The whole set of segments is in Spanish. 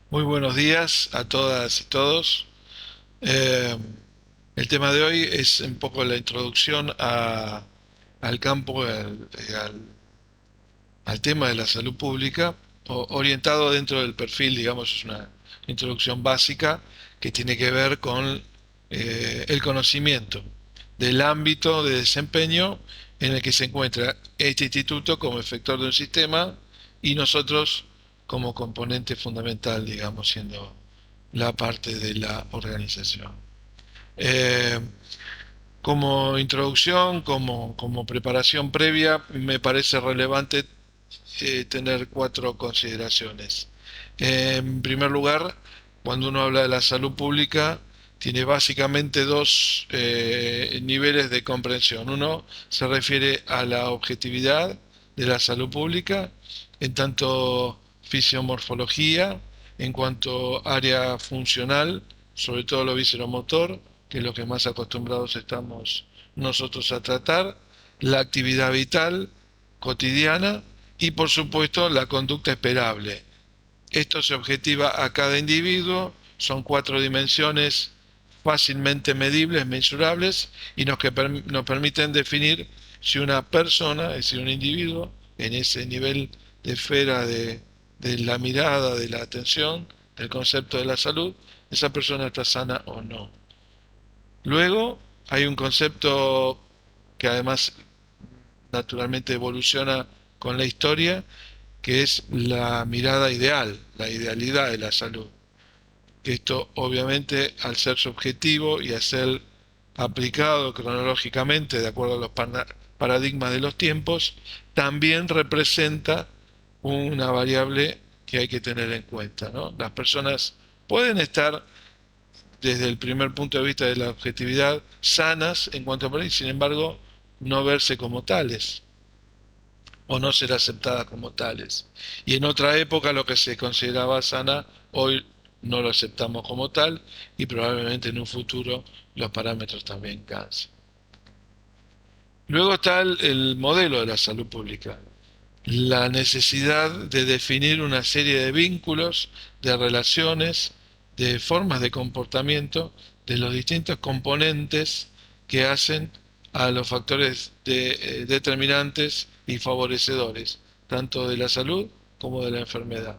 Muy buenos días a todas y todos. Eh, el tema de hoy es un poco la introducción al campo, al tema de la salud pública, orientado dentro del perfil, digamos, es una introducción básica que tiene que ver con el conocimiento del ámbito de desempeño en el que se encuentra este instituto como efector de un sistema y nosotros como componente fundamental, digamos, siendo la parte de la organización. Eh, como introducción, como preparación previa, me parece relevante tener cuatro consideraciones. En primer lugar, cuando uno habla de la salud pública, tiene básicamente dos niveles de comprensión. Uno se refiere a la objetividad de la salud pública, en tanto fisiomorfología, en cuanto área funcional, sobre todo lo visceromotor, que es lo que más acostumbrados estamos nosotros a tratar, la actividad vital cotidiana y por supuesto la conducta esperable. Esto se objetiva a cada individuo, son cuatro dimensiones fácilmente medibles, mensurables y nos permiten definir si una persona, es decir, un individuo, en ese nivel de esfera de la mirada, de la atención, del concepto de la salud, esa persona está sana o no. Luego hay un concepto que además naturalmente evoluciona con la historia, que es la mirada ideal, la idealidad de la salud. Que esto obviamente al ser subjetivo y a ser aplicado cronológicamente de acuerdo a los paradigmas de los tiempos, también representa una variable que hay que tener en cuenta, ¿no? Las personas pueden estar desde el primer punto de vista de la objetividad sanas en cuanto a por ahí, sin embargo, no verse como tales o no ser aceptadas como tales. Y en otra época lo que se consideraba sana, hoy no lo aceptamos como tal y probablemente en un futuro los parámetros también cansen. Luego está el modelo de la salud pública, la necesidad de definir una serie de vínculos, de relaciones, de formas de comportamiento de los distintos componentes que hacen a los factores determinantes y favorecedores, tanto de la salud como de la enfermedad.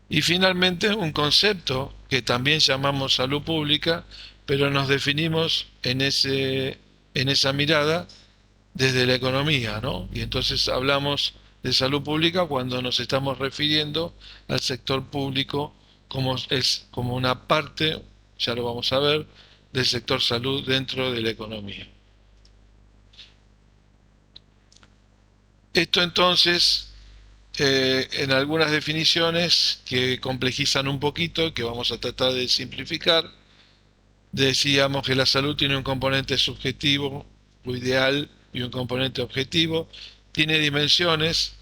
Y finalmente un concepto que también llamamos salud pública, pero nos definimos en esa mirada desde la economía, ¿no? Y entonces hablamos de salud pública cuando nos estamos refiriendo al sector público como una parte, ya lo vamos a ver, del sector salud dentro de la economía. Esto entonces, en algunas definiciones que complejizan un poquito, que vamos a tratar de simplificar, decíamos que la salud tiene un componente subjetivo, lo ideal, y un componente objetivo, tiene dimensiones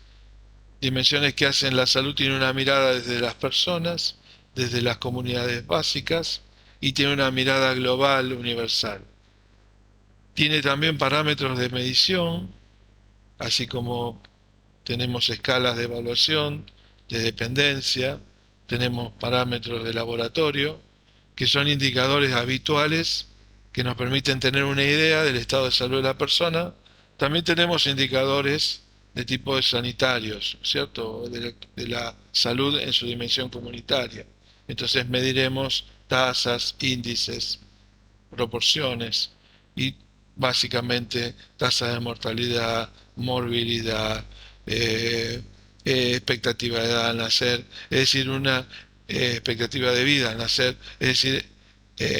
que hacen la salud, tiene una mirada desde las personas, desde las comunidades básicas y tiene una mirada global, universal. Tiene también parámetros de medición, así como tenemos escalas de evaluación, de dependencia, tenemos parámetros de laboratorio, que son indicadores habituales que nos permiten tener una idea del estado de salud de la persona. También tenemos indicadores de tipo de sanitarios, ¿cierto? De la salud en su dimensión comunitaria. Entonces mediremos tasas, índices, proporciones y básicamente tasas de mortalidad, morbilidad, eh, expectativa de edad al nacer, es decir, una expectativa de vida al nacer, es decir,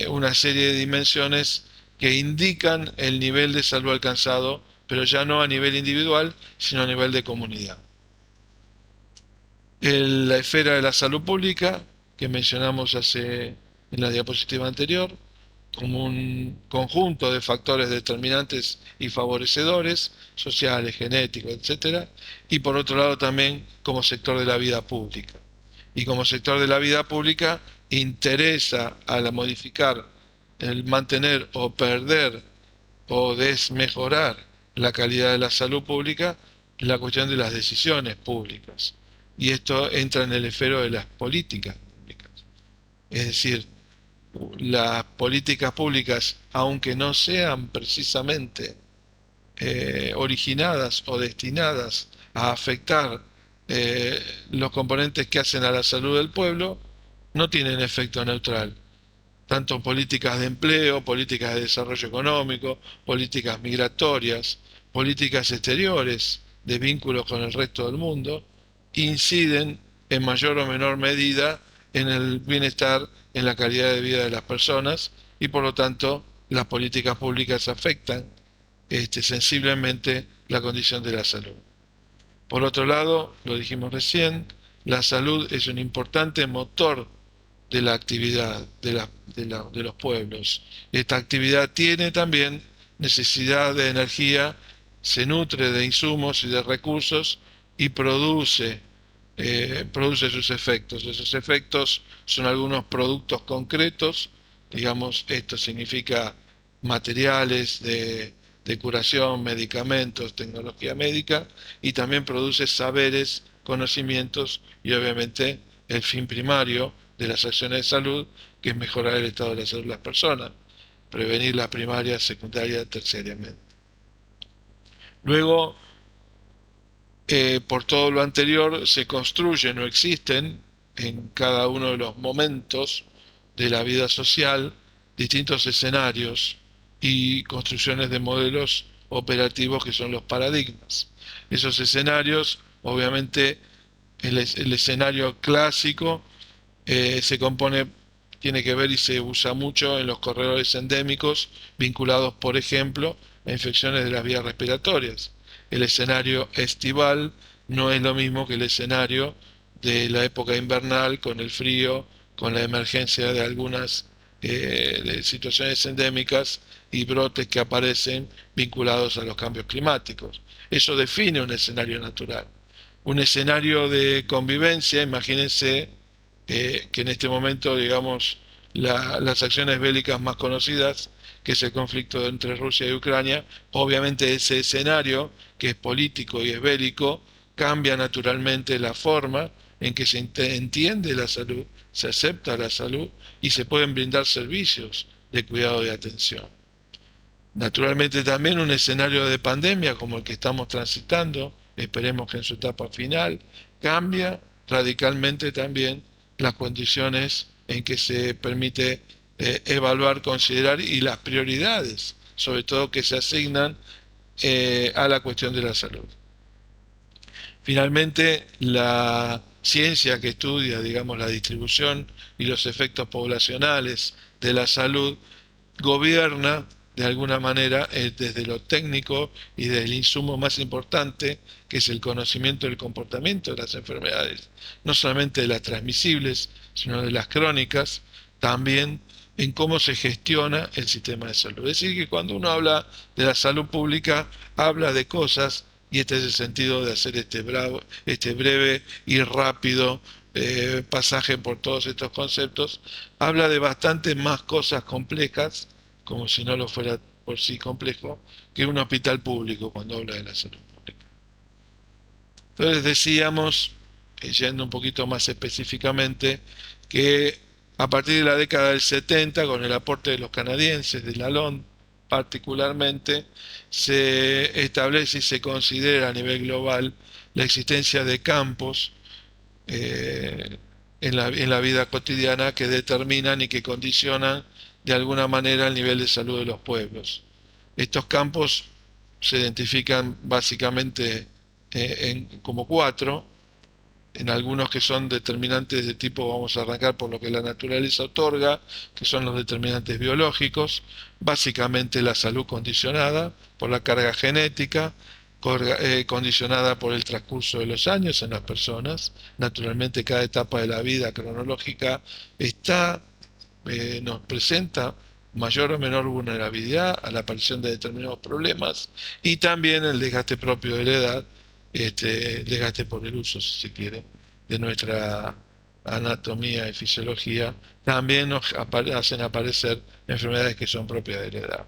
una serie de dimensiones que indican el nivel de salud alcanzado, pero ya no a nivel individual, sino a nivel de comunidad. La esfera de la salud pública, que mencionamos en la diapositiva anterior, como un conjunto de factores determinantes y favorecedores, sociales, genéticos, etcétera, y por otro lado también como sector de la vida pública. Y como sector de la vida pública interesa a la modificar, el mantener o perder o desmejorar la calidad de la salud pública, la cuestión de las decisiones públicas. y esto entra en el esfero de las políticas públicas. Es decir, las políticas públicas, aunque no sean precisamente originadas o destinadas a afectar eh, los componentes que hacen a la salud del pueblo, no tienen efecto neutral. Tanto políticas de empleo, políticas de desarrollo económico, políticas migratorias, políticas exteriores de vínculos con el resto del mundo, inciden en mayor o menor medida en el bienestar, en la calidad de vida de las personas y por lo tanto las políticas públicas afectan sensiblemente la condición de la salud. Por otro lado, lo dijimos recién, la salud es un importante motor de la actividad de los pueblos. Esta actividad tiene también necesidad de energía, se nutre de insumos y de recursos y produce sus efectos. Esos efectos son algunos productos concretos, digamos, esto significa materiales de curación, medicamentos, tecnología médica, y también produce saberes, conocimientos y obviamente el fin primario de las acciones de salud, que es mejorar el estado de la salud de las personas, prevenir la primaria, secundaria, terciariamente. Luego, por todo lo anterior, se construyen o existen en cada uno de los momentos de la vida social distintos escenarios y construcciones de modelos operativos que son los paradigmas. Esos escenarios, obviamente, el escenario clásico se compone, tiene que ver y se usa mucho en los corredores endémicos vinculados, por ejemplo, a infecciones de las vías respiratorias. El escenario estival no es lo mismo que el escenario de la época invernal con el frío, con la emergencia de algunas de situaciones endémicas y brotes que aparecen vinculados a los cambios climáticos. Eso define un escenario natural. Un escenario de convivencia, imagínense que en este momento, digamos, las acciones bélicas más conocidas, que es el conflicto entre Rusia y Ucrania, obviamente ese escenario, que es político y es bélico, cambia naturalmente la forma en que se entiende la salud, se acepta la salud y se pueden brindar servicios de cuidado y atención. Naturalmente también un escenario de pandemia como el que estamos transitando, esperemos que en su etapa final, cambia radicalmente también las condiciones en que se permite evaluar, considerar y las prioridades, sobre todo que se asignan a la cuestión de la salud. Finalmente, la ciencia que estudia, digamos, la distribución y los efectos poblacionales de la salud gobierna de alguna manera desde lo técnico y desde el insumo más importante, que es el conocimiento del comportamiento de las enfermedades, no solamente de las transmisibles, sino de las crónicas, también en cómo se gestiona el sistema de salud. Es decir, que cuando uno habla de la salud pública, habla de cosas, y este es el sentido de hacer este breve y rápido pasaje por todos estos conceptos, habla de bastantes más cosas complejas, como si no lo fuera por sí complejo, que un hospital público cuando habla de la salud pública. Entonces decíamos, yendo un poquito más específicamente, que a partir de la década del 70, con el aporte de los canadienses, de la LON particularmente, se establece y se considera a nivel global la existencia de campos en la vida cotidiana que determinan y que condicionan de alguna manera el nivel de salud de los pueblos. Estos campos se identifican básicamente como cuatro, en algunos que son determinantes de tipo, vamos a arrancar por lo que la naturaleza otorga, que son los determinantes biológicos, básicamente la salud condicionada por la carga genética, condicionada por el transcurso de los años en las personas. Naturalmente cada etapa de la vida cronológica nos presenta mayor o menor vulnerabilidad a la aparición de determinados problemas y también el desgaste propio de la edad, el desgaste por el uso, si se quiere, de nuestra anatomía y fisiología, también nos hacen aparecer enfermedades que son propias de la edad.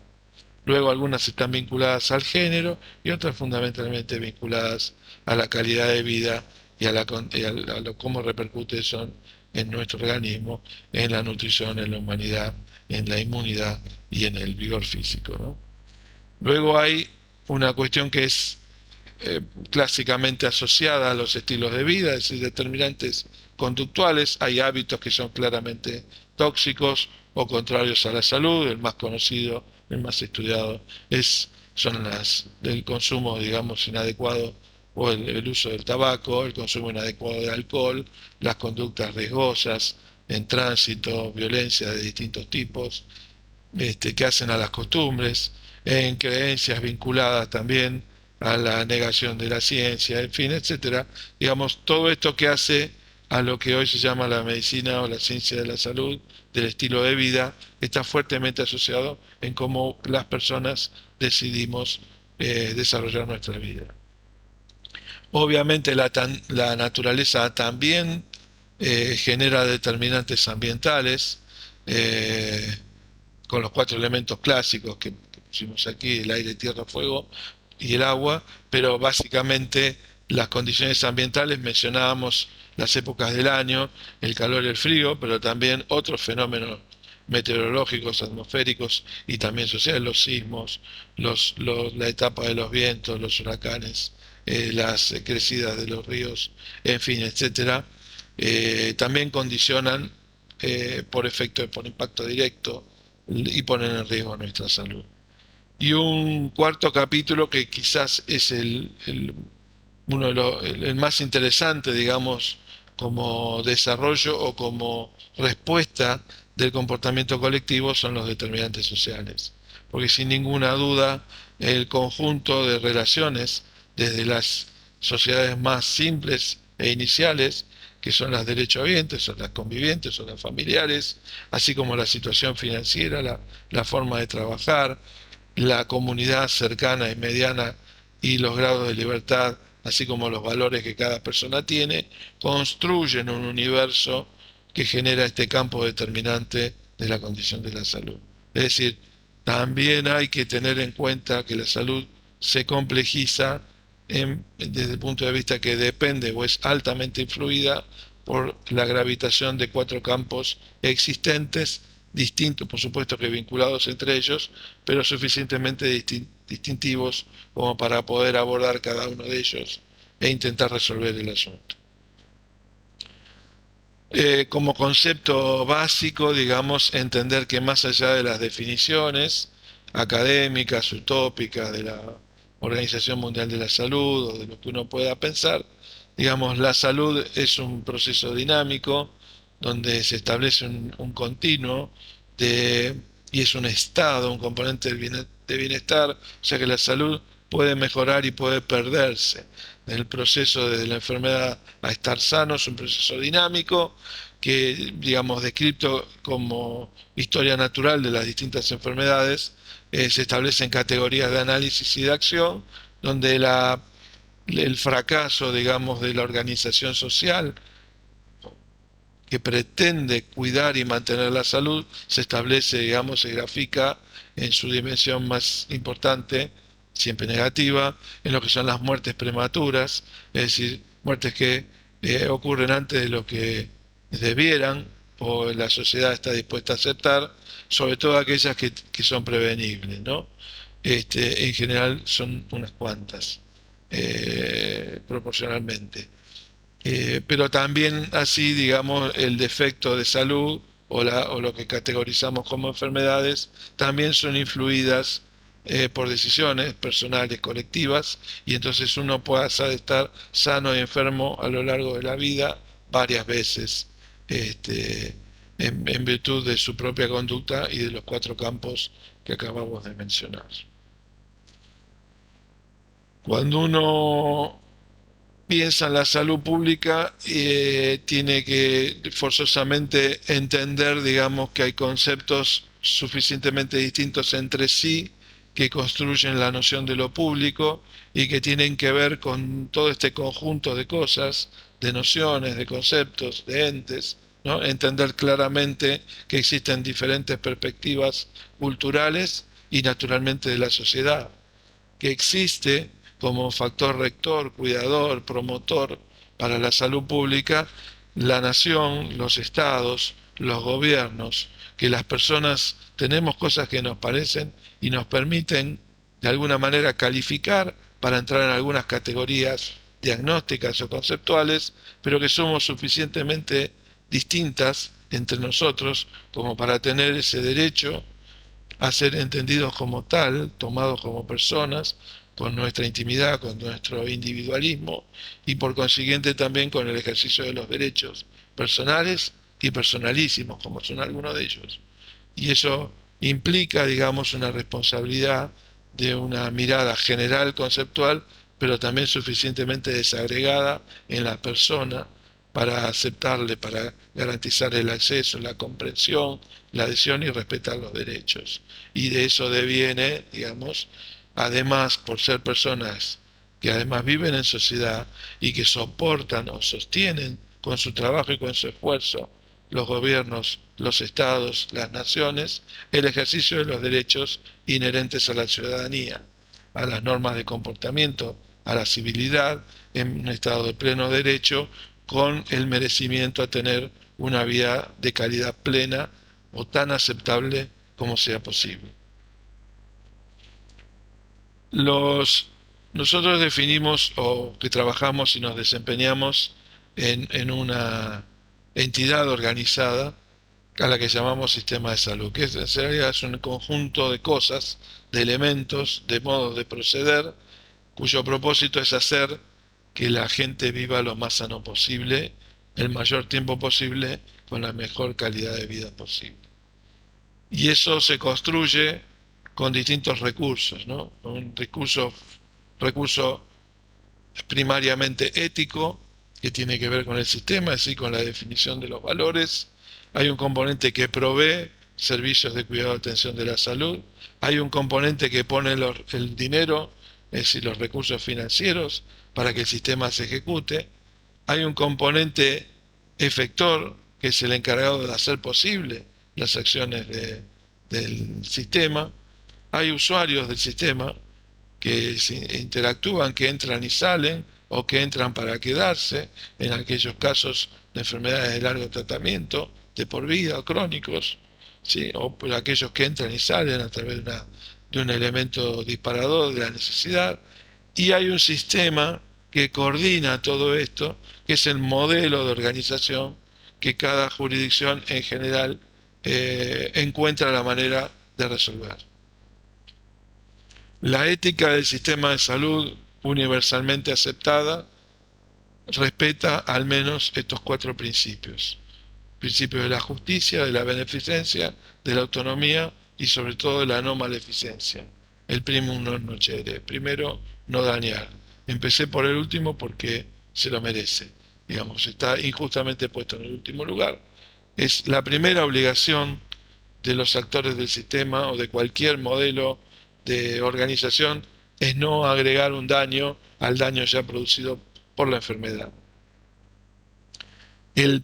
Luego algunas están vinculadas al género y otras fundamentalmente vinculadas a la calidad de vida cómo repercute eso en nuestro organismo, en la nutrición, en la humanidad, en la inmunidad y en el vigor físico, ¿no? Luego hay una cuestión que es clásicamente asociada a los estilos de vida, es decir, determinantes conductuales. Hay hábitos que son claramente tóxicos o contrarios a la salud. El más conocido, el más estudiado, son el consumo, digamos, inadecuado o el uso del tabaco, el consumo inadecuado de alcohol, las conductas riesgosas en tránsito, violencia de distintos tipos, que hacen a las costumbres, en creencias vinculadas también a la negación de la ciencia, en fin, etcétera. Digamos, todo esto que hace a lo que hoy se llama la medicina o la ciencia de la salud, del estilo de vida, está fuertemente asociado en cómo las personas decidimos desarrollar nuestra vida. Obviamente la naturaleza también genera determinantes ambientales, eh, con los cuatro elementos clásicos que pusimos aquí: el aire, tierra, fuego y el agua, pero básicamente las condiciones ambientales mencionábamos las épocas del año, el calor y el frío, pero también otros fenómenos meteorológicos, atmosféricos y también sociales, los sismos, la etapa de los vientos, los huracanes, las crecidas de los ríos, en fin, etcétera. También condicionan por impacto directo y ponen en riesgo nuestra salud. Y un cuarto capítulo que quizás es uno de el más interesante, digamos, como desarrollo o como respuesta del comportamiento colectivo, son los determinantes sociales. Porque sin ninguna duda el conjunto de relaciones, desde las sociedades más simples e iniciales, que son las derechohabientes o las convivientes o las familiares, así como la situación financiera, la forma de trabajar, la comunidad cercana y mediana y los grados de libertad, así como los valores que cada persona tiene, construyen un universo que genera este campo determinante de la condición de la salud. Es decir, también hay que tener en cuenta que la salud se complejiza desde el punto de vista que depende o es altamente influida por la gravitación de cuatro campos existentes, distintos, por supuesto que vinculados entre ellos, pero suficientemente distintivos como para poder abordar cada uno de ellos e intentar resolver el asunto. Como concepto básico, digamos, entender que más allá de las definiciones académicas, utópicas de la Organización Mundial de la Salud o de lo que uno pueda pensar, digamos, la salud es un proceso dinámico donde se establece un continuo de, y es un estado, un componente de bienestar, o sea que la salud puede mejorar y puede perderse. El proceso desde la enfermedad a estar sano es un proceso dinámico que, digamos, descrito como historia natural de las distintas enfermedades, se establecen categorías de análisis y de acción, donde el fracaso, digamos, de la organización social que pretende cuidar y mantener la salud se establece, digamos, se grafica en su dimensión más importante, siempre negativa, en lo que son las muertes prematuras, es decir, muertes que ocurren antes de lo que debieran o la sociedad está dispuesta a aceptar, sobre todo aquellas que son prevenibles, ¿no? En general son unas cuantas, proporcionalmente. Pero también así, digamos, el defecto de salud o lo que categorizamos como enfermedades también son influidas por decisiones personales, colectivas, y entonces uno puede estar sano y enfermo a lo largo de la vida varias veces, este, en virtud de su propia conducta y de los cuatro campos que acabamos de mencionar. Cuando uno piensa en la salud pública, tiene que forzosamente entender, digamos, que hay conceptos suficientemente distintos entre sí que construyen la noción de lo público y que tienen que ver con todo este conjunto de cosas, de nociones, de conceptos, de entes, ¿no? Entender claramente que existen diferentes perspectivas culturales y naturalmente de la sociedad, que existe como factor rector, cuidador, promotor para la salud pública, la nación, los estados, los gobiernos, que las personas tenemos cosas que nos parecen y nos permiten de alguna manera calificar para entrar en algunas categorías diagnósticas o conceptuales, pero que somos suficientemente distintas entre nosotros como para tener ese derecho a ser entendidos como tal, tomados como personas, con nuestra intimidad, con nuestro individualismo y por consiguiente también con el ejercicio de los derechos personales y personalísimos, como son algunos de ellos. Y eso implica, digamos, una responsabilidad de una mirada general, conceptual, pero también suficientemente desagregada en la persona para aceptarle, para garantizar el acceso, la comprensión, la adhesión y respetar los derechos. Y de eso deviene, digamos, además por ser personas que además viven en sociedad y que soportan o sostienen con su trabajo y con su esfuerzo los gobiernos, los estados, las naciones, el ejercicio de los derechos inherentes a la ciudadanía, a las normas de comportamiento, a la civilidad, en un estado de pleno derecho, con el merecimiento a tener una vida de calidad plena o tan aceptable como sea posible. Los, nosotros definimos o que trabajamos y nos desempeñamos en una entidad organizada a la que llamamos sistema de salud, que en realidad es un conjunto de cosas, de elementos, de modos de proceder, cuyo propósito es hacer que la gente viva lo más sano posible, el mayor tiempo posible, con la mejor calidad de vida posible. Y eso se construye con distintos recursos, ¿no? Un recurso primariamente ético, que tiene que ver con el sistema, es decir, con la definición de los valores. Hay un componente que provee servicios de cuidado y atención de la salud. Hay un componente que pone el dinero, es decir, los recursos financieros, para que el sistema se ejecute. Hay un componente efector, que es el encargado de hacer posible las acciones del sistema. Hay usuarios del sistema que interactúan, que entran y salen o que entran para quedarse en aquellos casos de enfermedades de largo tratamiento, de por vida o crónicos, ¿sí? O por aquellos que entran y salen a través de un elemento disparador de la necesidad. Y hay un sistema que coordina todo esto, que es el modelo de organización que cada jurisdicción en general encuentra la manera de resolver. La ética del sistema de salud universalmente aceptada respeta al menos estos cuatro principios. Principio de la justicia, de la beneficencia, de la autonomía y sobre todo de la no maleficencia. El primum non nocere. Primero, no dañar. Empecé por el último porque se lo merece. Digamos, está injustamente puesto en el último lugar. Es la primera obligación de los actores del sistema o de cualquier modelo de organización, es no agregar un daño al daño ya producido por la enfermedad. En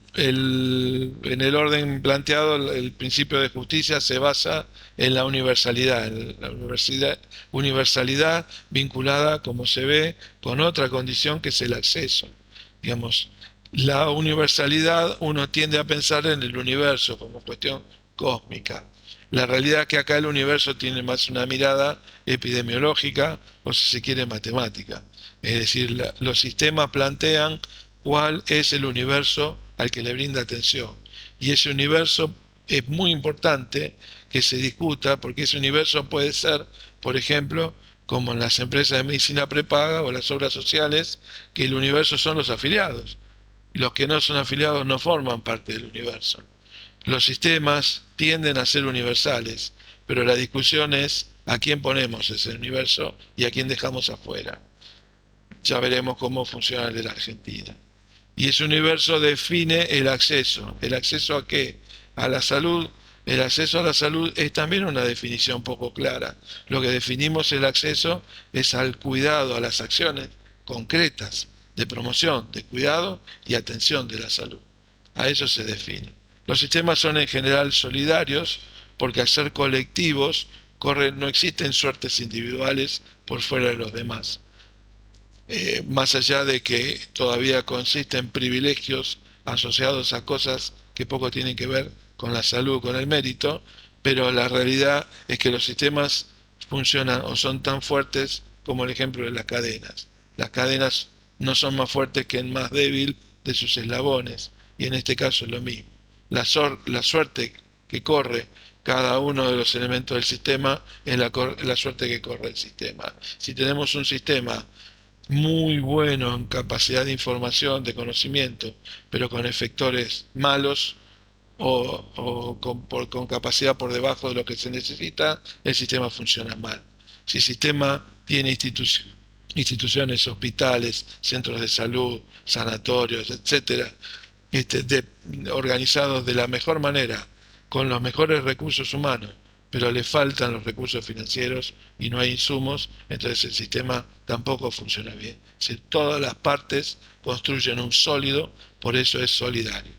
el orden planteado, el principio de justicia se basa en la universalidad, universalidad vinculada, como se ve, con otra condición que es el acceso. Digamos, la universalidad uno tiende a pensar en el universo como cuestión cósmica. La realidad es que acá el universo tiene más una mirada epidemiológica o si se quiere matemática. Es decir, los sistemas plantean cuál es el universo al que le brinda atención. Y ese universo es muy importante que se discuta porque ese universo puede ser, por ejemplo, como en las empresas de medicina prepaga o las obras sociales, que el universo son los afiliados. Los que no son afiliados no forman parte del universo. Los sistemas tienden a ser universales, pero la discusión es a quién ponemos ese universo y a quién dejamos afuera. Ya veremos cómo funciona el de la Argentina. Y ese universo define el acceso. ¿El acceso a qué? A la salud. El acceso a la salud es también una definición poco clara. Lo que definimos el acceso es al cuidado, a las acciones concretas de promoción, de cuidado y atención de la salud. A eso se define. Los sistemas son en general solidarios porque al ser colectivos no existen suertes individuales por fuera de los demás. más allá de que todavía consiste en privilegios asociados a cosas que poco tienen que ver con la salud, con el mérito, pero la realidad es que los sistemas funcionan o son tan fuertes como el ejemplo de las cadenas. Las cadenas no son más fuertes que el más débil de sus eslabones, y en este caso es lo mismo. La suerte que corre cada uno de los elementos del sistema es la suerte que corre el sistema. Si tenemos un sistema muy bueno en capacidad de información, de conocimiento, pero con efectores malos o con capacidad por debajo de lo que se necesita, el sistema funciona mal. Si el sistema tiene instituciones, hospitales, centros de salud, sanatorios, etcétera, organizados de la mejor manera, con los mejores recursos humanos, pero le faltan los recursos financieros y no hay insumos, entonces el sistema tampoco funciona bien. Si todas las partes construyen un sólido, por eso es solidario.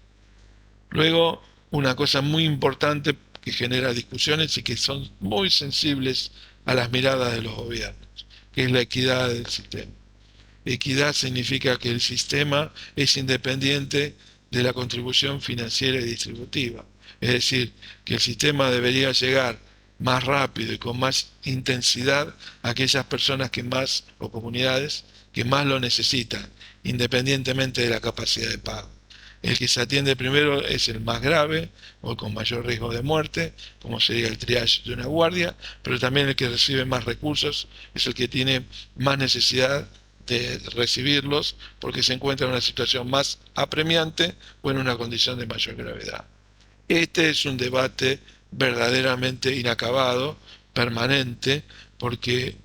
Luego, una cosa muy importante que genera discusiones y que son muy sensibles a las miradas de los gobiernos, que es la equidad del sistema. Equidad significa que el sistema es independiente de la contribución financiera y distributiva. Es decir, que el sistema debería llegar más rápido y con más intensidad a aquellas personas que más, o comunidades, que más lo necesitan, independientemente de la capacidad de pago. El que se atiende primero es el más grave o con mayor riesgo de muerte, como sería el triage de una guardia, pero también el que recibe más recursos es el que tiene más necesidad de recibirlos porque se encuentra en una situación más apremiante o en una condición de mayor gravedad. Este es un debate verdaderamente inacabado, permanente, porque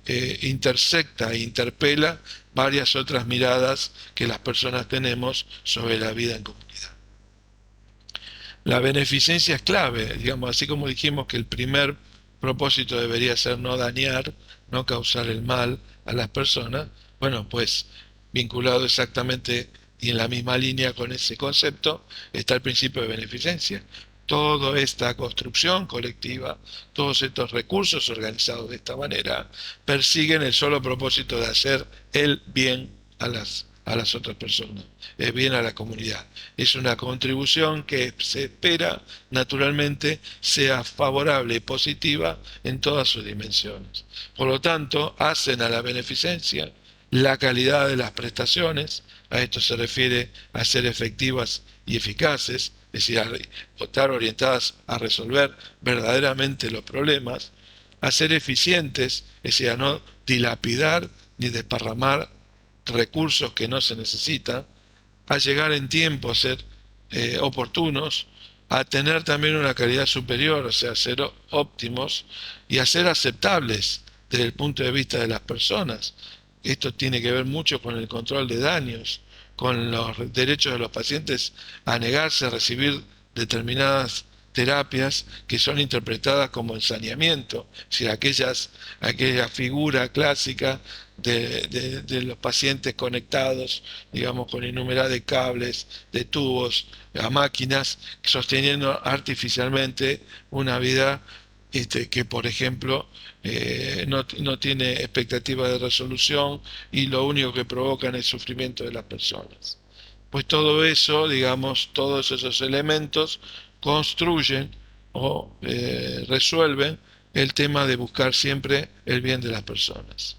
intersecta e interpela varias otras miradas que las personas tenemos sobre la vida en comunidad. La beneficencia es clave, digamos, así como dijimos que el primer propósito debería ser no dañar, no causar el mal a las personas, bueno, pues vinculado exactamente y en la misma línea con ese concepto está el principio de beneficencia. Toda esta construcción colectiva, todos estos recursos organizados de esta manera, persiguen el solo propósito de hacer el bien a las otras personas, el bien a la comunidad. Es una contribución que se espera naturalmente sea favorable y positiva en todas sus dimensiones. Por lo tanto, hacen a la beneficencia la calidad de las prestaciones, a esto se refiere a ser efectivas y eficaces, es decir, a estar orientadas a resolver verdaderamente los problemas, a ser eficientes, es decir, a no dilapidar ni desparramar recursos que no se necesitan, a llegar en tiempo, a ser oportunos, a tener también una calidad superior, o sea, a ser óptimos y a ser aceptables desde el punto de vista de las personas. Esto tiene que ver mucho con el control de daños, con los derechos de los pacientes a negarse a recibir determinadas terapias que son interpretadas como ensañamiento, si aquella figura clásica de los pacientes conectados, digamos, con innumerables cables, de tubos, a máquinas, sosteniendo artificialmente una vida que, por ejemplo, no tiene expectativa de resolución y lo único que provocan es sufrimiento de las personas. Pues todo eso, digamos, todos esos elementos construyen o resuelven el tema de buscar siempre el bien de las personas.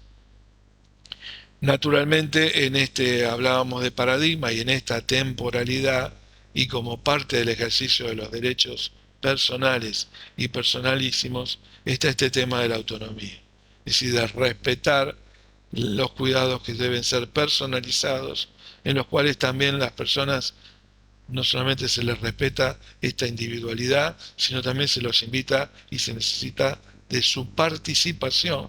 Naturalmente, en este hablábamos de paradigma y en esta temporalidad y como parte del ejercicio de los derechos personales y personalísimos, está este tema de la autonomía, es decir, de respetar los cuidados que deben ser personalizados, en los cuales también las personas no solamente se les respeta esta individualidad, sino también se los invita y se necesita de su participación,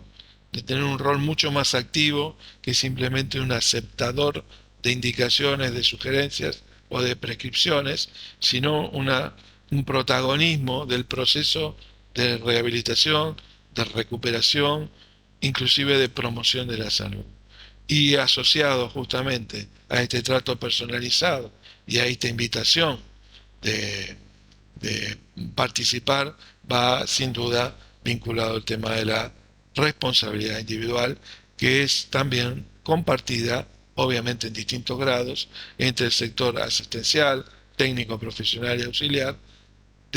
de tener un rol mucho más activo que simplemente un aceptador de indicaciones, de sugerencias o de prescripciones, sino un protagonismo del proceso de rehabilitación, de recuperación, inclusive de promoción de la salud. Y asociado justamente a este trato personalizado y a esta invitación de, de participar, va sin duda vinculado al tema de la responsabilidad individual, que es también compartida, obviamente en distintos grados, entre el sector asistencial, técnico, profesional y auxiliar,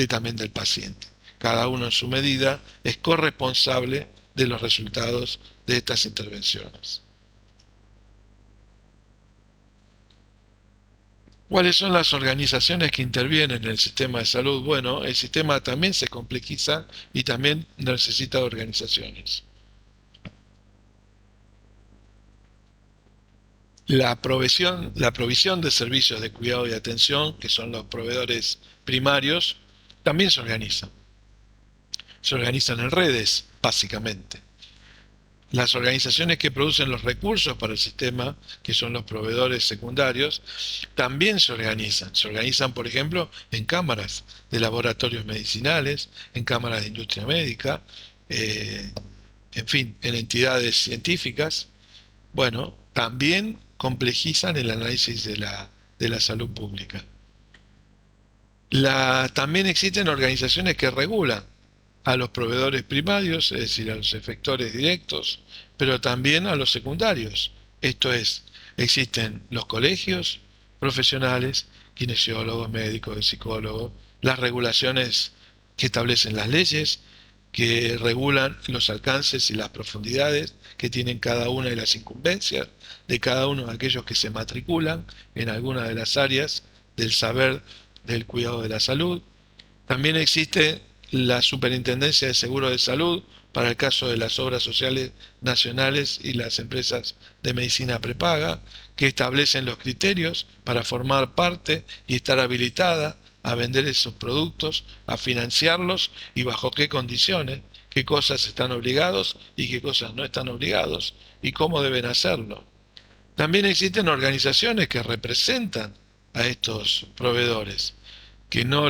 también del paciente. Cada uno en su medida es corresponsable de los resultados de estas intervenciones. ¿Cuáles son las organizaciones que intervienen en el sistema de salud? Bueno, el sistema también se complejiza y también necesita organizaciones. La provisión de servicios de cuidado y atención, que son los proveedores primarios, también se organizan. Se organizan en redes, básicamente. Las organizaciones que producen los recursos para el sistema, que son los proveedores secundarios, también se organizan. Se organizan, por ejemplo, en cámaras de laboratorios medicinales, en cámaras de industria médica, eh, en fin, en entidades científicas. Bueno, también complejizan el análisis de la salud pública. También existen organizaciones que regulan a los proveedores primarios, es decir, a los efectores directos, pero también a los secundarios. Esto es, existen los colegios profesionales, kinesiólogos, médicos, psicólogos, las regulaciones que establecen las leyes, que regulan los alcances y las profundidades que tienen cada una de las incumbencias de cada uno de aquellos que se matriculan en alguna de las áreas del saber del cuidado de la salud. También existe la Superintendencia de Seguro de Salud para el caso de las obras sociales nacionales y las empresas de medicina prepaga, que establecen los criterios para formar parte y estar habilitada a vender esos productos, a financiarlos y bajo qué condiciones, qué cosas están obligados y qué cosas no están obligados y cómo deben hacerlo. También existen organizaciones que representan a estos proveedores, que ni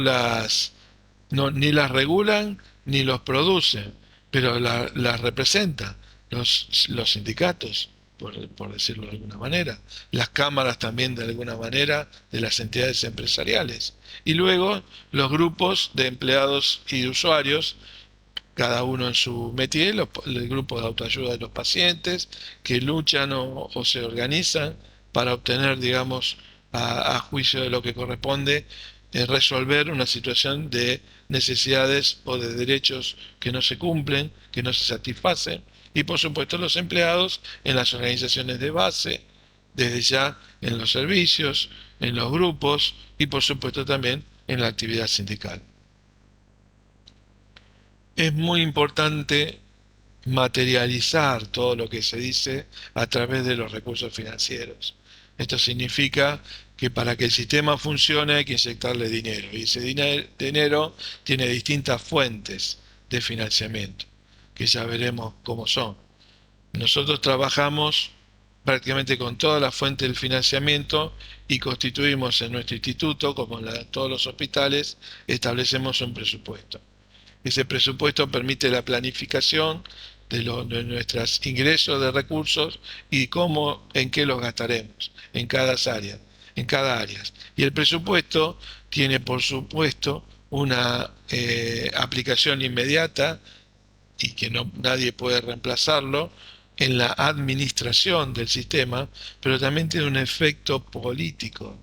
las regulan ni los producen, pero las representan los sindicatos, por decirlo de alguna manera, las cámaras también de alguna manera de las entidades empresariales, y luego los grupos de empleados y de usuarios, cada uno en su métier, el grupo de autoayuda de los pacientes, que luchan o se organizan para obtener, digamos, a juicio de lo que corresponde, resolver una situación de necesidades o de derechos que no se cumplen, que no se satisfacen, y por supuesto los empleados en las organizaciones de base, desde ya en los servicios, en los grupos y por supuesto también en la actividad sindical. Es muy importante materializar todo lo que se dice a través de los recursos financieros. Esto significa que para que el sistema funcione hay que inyectarle dinero y ese dinero tiene distintas fuentes de financiamiento, que ya veremos cómo son. Nosotros trabajamos prácticamente con todas las fuentes del financiamiento y constituimos en nuestro instituto, como en todos los hospitales, establecemos un presupuesto. Ese presupuesto permite la planificación de nuestros ingresos de recursos y en qué los gastaremos en cada área. Y el presupuesto tiene, por supuesto, una aplicación inmediata y que nadie puede reemplazarlo en la administración del sistema, pero también tiene un efecto político.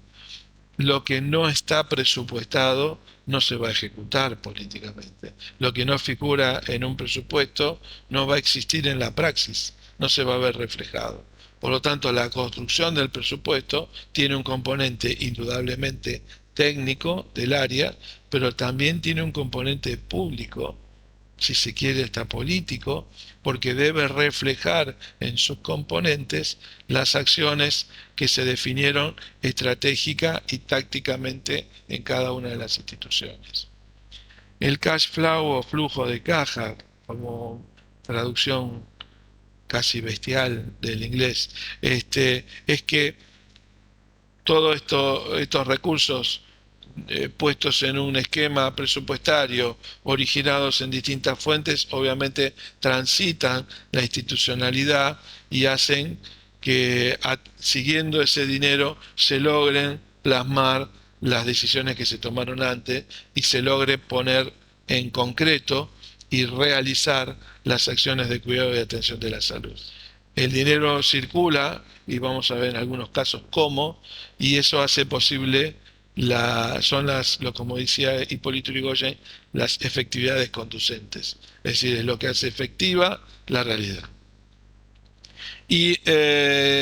Lo que no está presupuestado no se va a ejecutar políticamente. Lo que no figura en un presupuesto no va a existir en la praxis, no se va a ver reflejado. Por lo tanto, la construcción del presupuesto tiene un componente indudablemente técnico del área, pero también tiene un componente público, si se quiere, está político, porque debe reflejar en sus componentes las acciones que se definieron estratégica y tácticamente en cada una de las instituciones. El cash flow o flujo de caja, como traducción casi bestial del inglés, es que todos estos recursos puestos en un esquema presupuestario, originados en distintas fuentes, obviamente transitan la institucionalidad y hacen que siguiendo ese dinero se logren plasmar las decisiones que se tomaron antes y se logre poner en concreto y realizar las acciones de cuidado y atención de la salud. el dinero circula y vamos a ver en algunos casos cómo, y eso hace posible son como decía Hipólito Yrigoyen, las efectividades conducentes. Es decir, es lo que hace efectiva la realidad. Y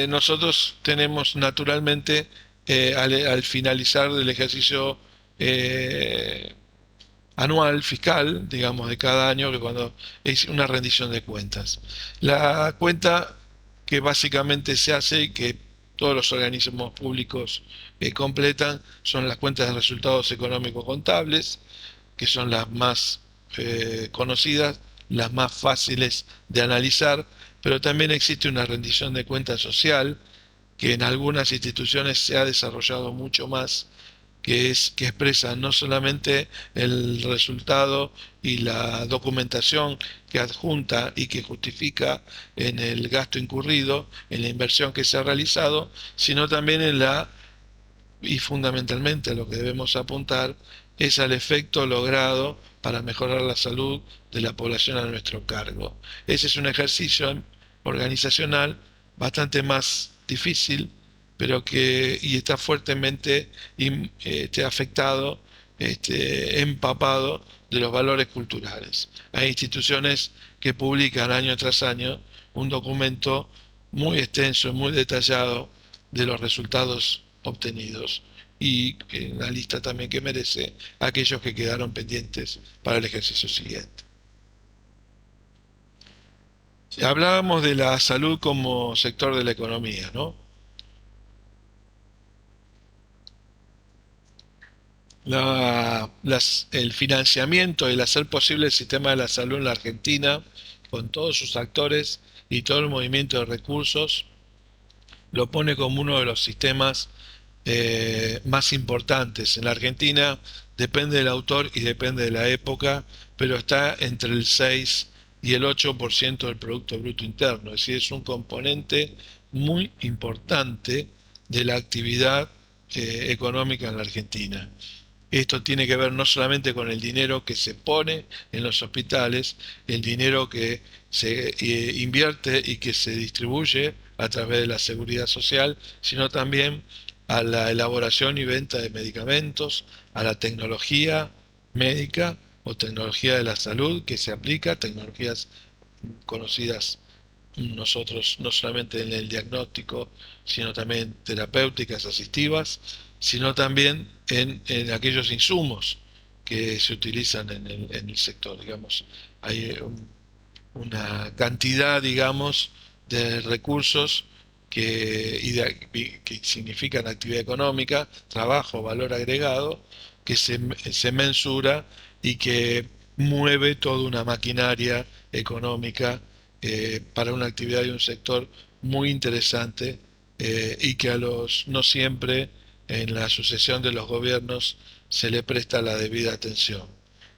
nosotros tenemos naturalmente, al finalizar del ejercicio eh, anual fiscal, digamos, de cada año, que cuando es una rendición de cuentas. La cuenta que básicamente se hace y que todos los organismos públicos completan son las cuentas de resultados económicos contables, que son las más conocidas, las más fáciles de analizar, pero también existe una rendición de cuentas social que en algunas instituciones se ha desarrollado mucho más, que expresa no solamente el resultado y la documentación que adjunta y que justifica en el gasto incurrido, en la inversión que se ha realizado, sino también y fundamentalmente a lo que debemos apuntar, es al efecto logrado para mejorar la salud de la población a nuestro cargo. Ese es un ejercicio organizacional bastante más difícil, pero y está fuertemente afectado, empapado de los valores culturales. Hay instituciones que publican año tras año un documento muy extenso y muy detallado de los resultados obtenidos, y en la lista también que merece aquellos que quedaron pendientes para el ejercicio siguiente. Hablábamos de la salud como sector de la economía, ¿no? El financiamiento, el hacer posible el sistema de la salud en la Argentina, con todos sus actores y todo el movimiento de recursos, lo pone como uno de los sistemas más importantes. En la Argentina depende del autor y depende de la época, pero está entre el 6 y el 8% del Producto Bruto Interno. Es decir, es un componente muy importante de la actividad económica en la Argentina. Esto tiene que ver no solamente con el dinero que se pone en los hospitales, el dinero que se invierte y que se distribuye a través de la seguridad social, sino también a la elaboración y venta de medicamentos, a la tecnología médica o tecnología de la salud que se aplica, tecnologías conocidas nosotros no solamente en el diagnóstico, sino también terapéuticas asistivas, sino también en aquellos insumos que se utilizan en el sector. Digamos, hay una cantidad, digamos, de recursos que significan actividad económica, trabajo, valor agregado, que se mensura y que mueve toda una maquinaria económica para una actividad y un sector muy interesante, y que no siempre en la sucesión de los gobiernos se le presta la debida atención,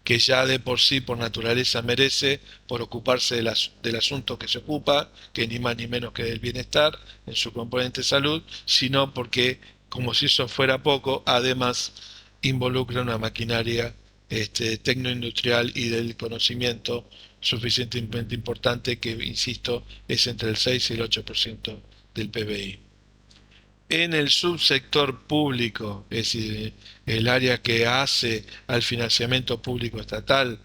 que ya de por sí, por naturaleza, merece por ocuparse del asunto que se ocupa, que ni más ni menos que del bienestar en su componente salud, sino porque, como si eso fuera poco, además involucra una maquinaria tecnoindustrial y del conocimiento suficientemente importante que, insisto, es entre el 6 y el 8% del PBI. En el subsector público, es decir, el área que hace al financiamiento público estatal,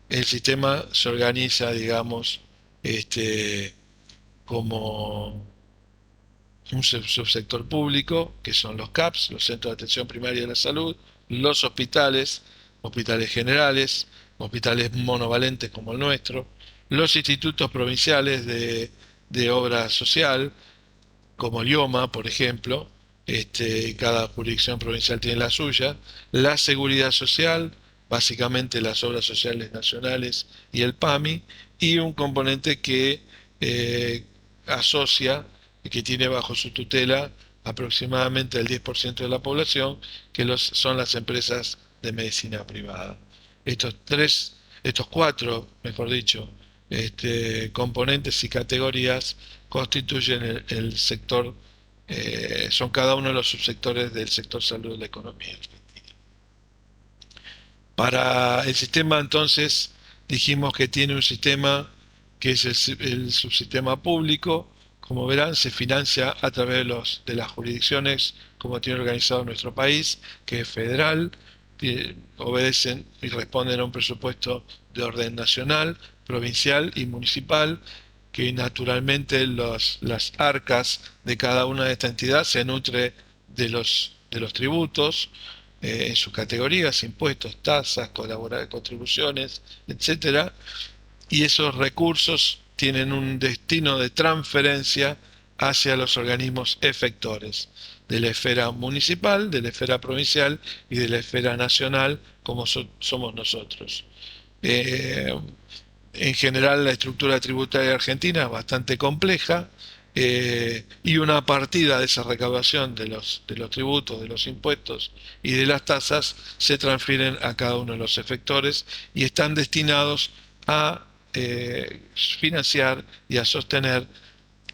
el sistema se organiza, digamos, como un subsector público, que son los CAPS, los Centros de Atención Primaria de la Salud, los hospitales, hospitales generales, hospitales monovalentes como el nuestro, los institutos provinciales de obra social, como el IOMA, por ejemplo, cada jurisdicción provincial tiene la suya, la seguridad social, básicamente las obras sociales nacionales y el PAMI, y un componente que asocia y que tiene bajo su tutela aproximadamente el 10% de la población, que son las empresas de medicina privada. Estos cuatro, mejor dicho, componentes y categorías constituyen el sector, son cada uno de los subsectores del sector salud de la economía. Para el sistema, entonces, dijimos que tiene un sistema que es el subsistema público, como verán, se financia a través de las jurisdicciones como tiene organizado nuestro país, que es federal, obedecen y responden a un presupuesto de orden nacional, provincial y municipal, que naturalmente las arcas de cada una de estas entidades se nutre de los tributos en sus categorías, impuestos, tasas, contribuciones, etcétera, y esos recursos tienen un destino de transferencia hacia los organismos efectores de la esfera municipal, de la esfera provincial y de la esfera nacional, como somos nosotros. Eh, en general, la estructura tributaria argentina es bastante compleja, y una partida de esa recaudación de los tributos, de los impuestos y de las tasas se transfieren a cada uno de los efectores y están destinados a financiar y a sostener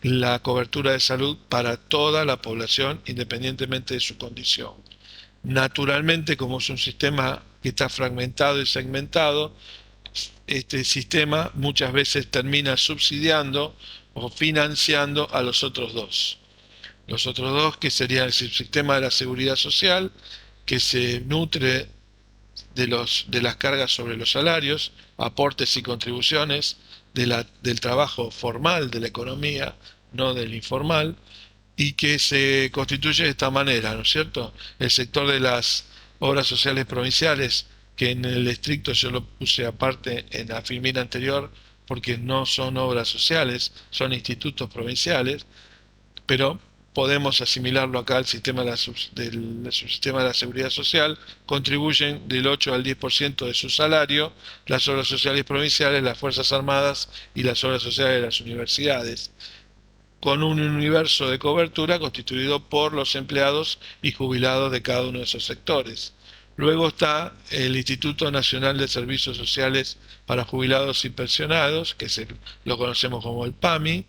la cobertura de salud para toda la población independientemente de su condición. Naturalmente, como es un sistema que está fragmentado y segmentado, este sistema muchas veces termina subsidiando o financiando a los otros dos. Los otros dos que serían el sistema de la seguridad social, que se nutre de las cargas sobre los salarios, aportes y contribuciones del trabajo formal de la economía, no del informal, y que se constituye de esta manera, ¿no es cierto? El sector de las obras sociales provinciales, que en el estricto yo lo puse aparte en la filmina anterior, porque no son obras sociales, son institutos provinciales, pero podemos asimilarlo acá al sistema del subsistema de la seguridad social, contribuyen del 8 al 10% de su salario, las obras sociales provinciales, las Fuerzas Armadas y las obras sociales de las universidades, con un universo de cobertura constituido por los empleados y jubilados de cada uno de esos sectores. Luego está el Instituto Nacional de Servicios Sociales para Jubilados y Pensionados, lo conocemos como el PAMI,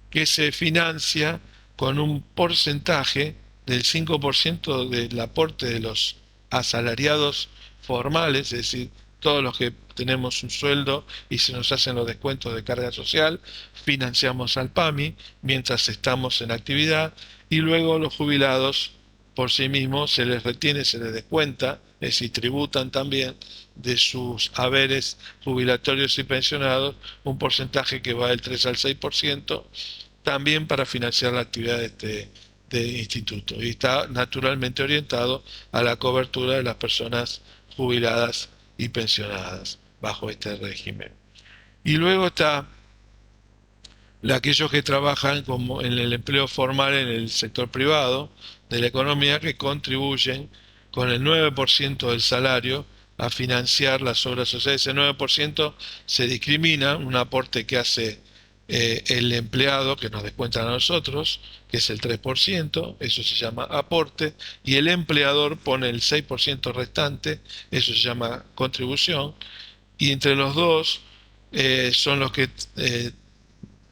que se financia con un porcentaje del 5% del aporte de los asalariados formales, es decir, todos los que tenemos un sueldo y se nos hacen los descuentos de carga social, financiamos al PAMI mientras estamos en actividad, y luego los jubilados por sí mismos se les retiene, se les descuenta, es decir, tributan también de sus haberes jubilatorios y pensionados un porcentaje que va del 3 al 6%, también para financiar la actividad de instituto. Y está naturalmente orientado a la cobertura de las personas jubiladas y pensionadas bajo este régimen. Y luego está aquellos que trabajan como en el empleo formal en el sector privado de la economía, que contribuyen con el 9% del salario a financiar las obras sociales. Ese 9% se discrimina, un aporte que hace el empleado, que nos descuentan a nosotros, que es el 3%, eso se llama aporte, y el empleador pone el 6% restante, eso se llama contribución, y entre los dos son los que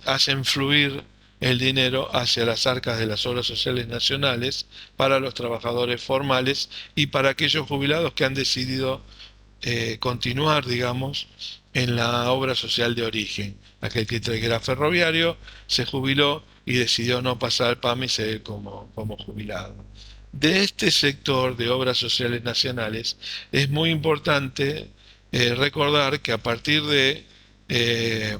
hacen fluir el dinero hacia las arcas de las obras sociales nacionales para los trabajadores formales y para aquellos jubilados que han decidido continuar, digamos, en la obra social de origen. Aquel que era ferroviario se jubiló y decidió no pasar al PAMI y seguir como jubilado. De este sector de obras sociales nacionales es muy importante recordar que a partir eh,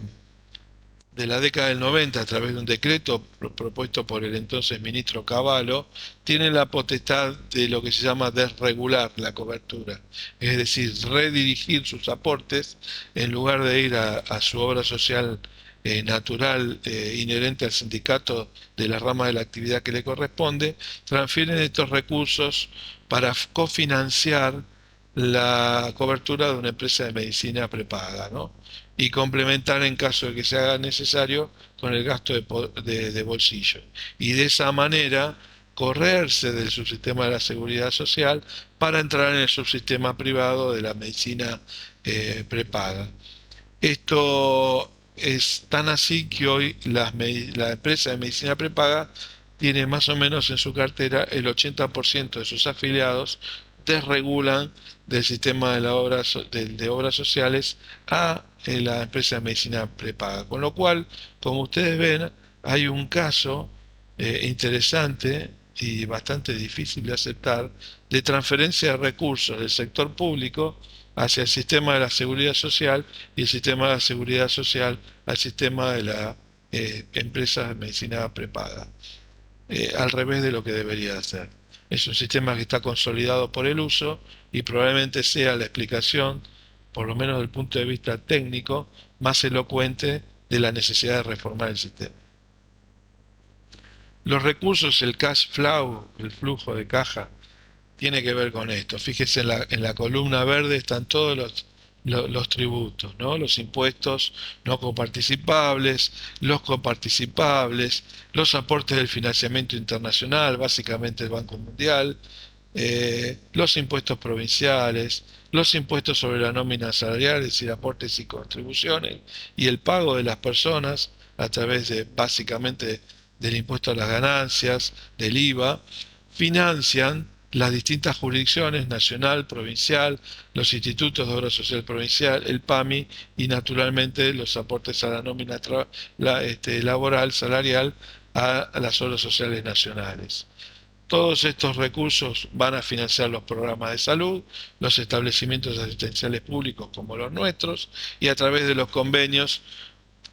de la década del 90, a través de un decreto propuesto por el entonces ministro Cavallo, tienen la potestad de lo que se llama desregular la cobertura, es decir, redirigir sus aportes en lugar de ir a su obra social natural inherente al sindicato de la rama de la actividad que le corresponde, transfieren estos recursos para cofinanciar la cobertura de una empresa de medicina prepaga, ¿no? Y complementar en caso de que se haga necesario con el gasto de bolsillo. Y de esa manera correrse del subsistema de la seguridad social para entrar en el subsistema privado de la medicina prepaga. Esto es tan así que hoy la empresa de medicina prepaga tiene más o menos en su cartera el 80% de sus afiliados desregulan del sistema de obras sociales a la empresa de medicina prepaga. Con lo cual, como ustedes ven, hay un caso interesante y bastante difícil de aceptar de transferencia de recursos del sector público hacia el sistema de la seguridad social y el sistema de la seguridad social al sistema de la empresa de medicina prepaga, al revés de lo que debería hacer. Es un sistema que está consolidado por el uso y probablemente sea la explicación, por lo menos desde el punto de vista técnico, más elocuente de la necesidad de reformar el sistema. Los recursos, el cash flow, el flujo de caja, tiene que ver con esto. Fíjese en la columna verde están todos los tributos, ¿no? Los impuestos no coparticipables, los coparticipables, los aportes del financiamiento internacional, básicamente el Banco Mundial, los impuestos provinciales, los impuestos sobre la nómina salarial, es decir, aportes y contribuciones, y el pago de las personas a través de básicamente del impuesto a las ganancias, del IVA, financian las distintas jurisdicciones, nacional, provincial, los institutos de obra social provincial, el PAMI y naturalmente los aportes a la nómina laboral, salarial, a las obras sociales nacionales. Todos estos recursos van a financiar los programas de salud, los establecimientos asistenciales públicos como los nuestros y a través de los convenios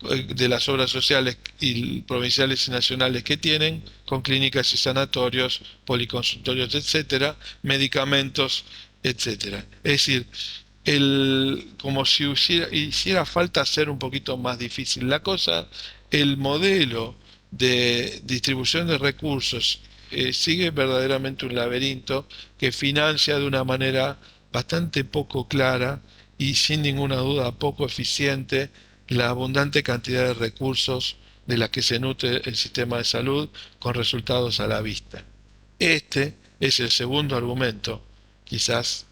de las obras sociales y provinciales y nacionales que tienen con clínicas y sanatorios, policonsultorios, etcétera, medicamentos, etcétera. Es decir, como si hiciera falta hacer un poquito más difícil la cosa, el modelo de distribución de recursos sigue verdaderamente un laberinto que financia de una manera bastante poco clara y sin ninguna duda poco eficiente la abundante cantidad de recursos de la que se nutre el sistema de salud con resultados a la vista. Este es el segundo argumento, quizás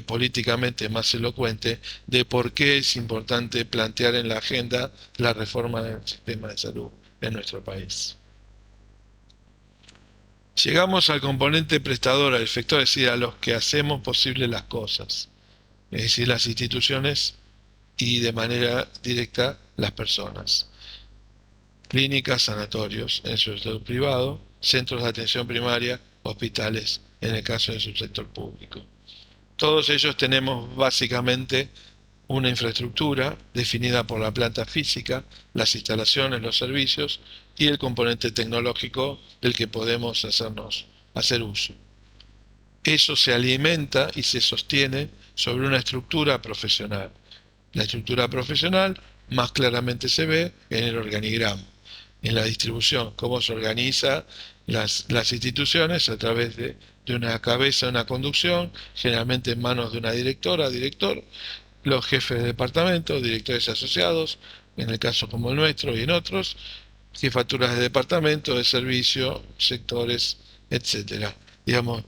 políticamente más elocuente, de por qué es importante plantear en la agenda la reforma del sistema de salud en nuestro país. Llegamos al componente prestador, al efector, es decir, a los que hacemos posible las cosas, es decir, las instituciones y de manera directa las personas. Clínicas, sanatorios en su sector privado, centros de atención primaria, hospitales en el caso del subsector público. Todos ellos tenemos básicamente una infraestructura definida por la planta física, las instalaciones, los servicios y el componente tecnológico del que podemos hacer uso. Eso se alimenta y se sostiene sobre una estructura profesional. La estructura profesional más claramente se ve en el organigrama, en la distribución, cómo se organizan las instituciones a través de una cabeza, una conducción, generalmente en manos de una directora, director, los jefes de departamento, directores asociados, en el caso como el nuestro y en otros, jefaturas de departamento, de servicio, sectores, etcétera. Digamos,